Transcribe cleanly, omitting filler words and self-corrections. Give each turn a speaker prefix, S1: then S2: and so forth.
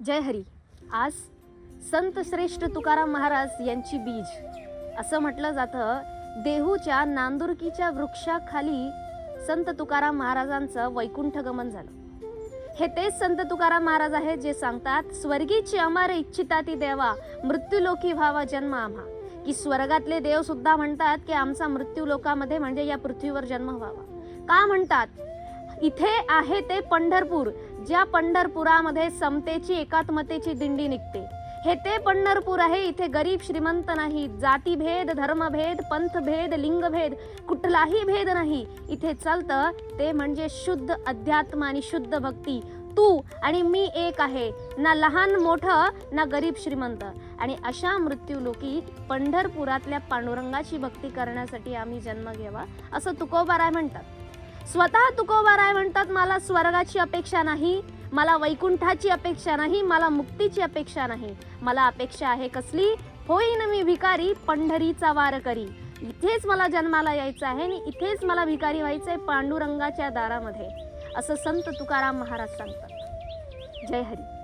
S1: जय हरी. आज संत श्रेष्ठ तुकाराम महाराज यांची बीज असं म्हटलं जातं. देहूच्या नांदुरकीच्या वृक्षाखाली संत तुकाराम महाराजांचं वैकुंठ गमन झालं. हे तेच संत तुकाराम महाराज आहेत जे सांगतात, स्वर्गीची अमर इच्छिता ती देवा, मृत्यूलोकी व्हावा जन्म आम्हा. की स्वर्गातले देव सुद्धा म्हणतात की आमचा मृत्यू लोकामध्ये म्हणजे या पृथ्वीवर जन्म व्हावा. का म्हणतात? इथे आहे ते पंढरपूर, ज्या पंढरपुरामध्ये समतेची एकात्मतेची दिंडी निघते. हे ते पंढरपूर आहे, इथे गरीब श्रीमंत नाही, जातीभेद, धर्मभेद, पंथभेद, लिंगभेद, कुठलाही भेद नाही. इथे चालतं ते म्हणजे शुद्ध अध्यात्म आणि शुद्ध भक्ती. तू आणि मी एक आहे, ना लहान मोठं ना गरीब श्रीमंत. आणि अशा मृत्यूलोकी पंढरपुरातल्या पांडुरंगाची भक्ती करण्यासाठी आम्ही जन्म घ्यावा असं तुकोबाराय म्हणतात. स्वतः तुकोबाराय म्हणतात, मला स्वर्गाची अपेक्षा नाही, मला वैकुंठाची अपेक्षा नाही, मला मुक्तीची अपेक्षा नाही. मला अपेक्षा आहे कसली? होईन मी भिकारी पंढरीचा वार करी. इथेच मला जन्माला यायचं आहे आणि इथेच मला भिकारी व्हायचंय पांडुरंगाच्या दारामध्ये, असं संत तुकाराम महाराज सांगतात. जय हरी.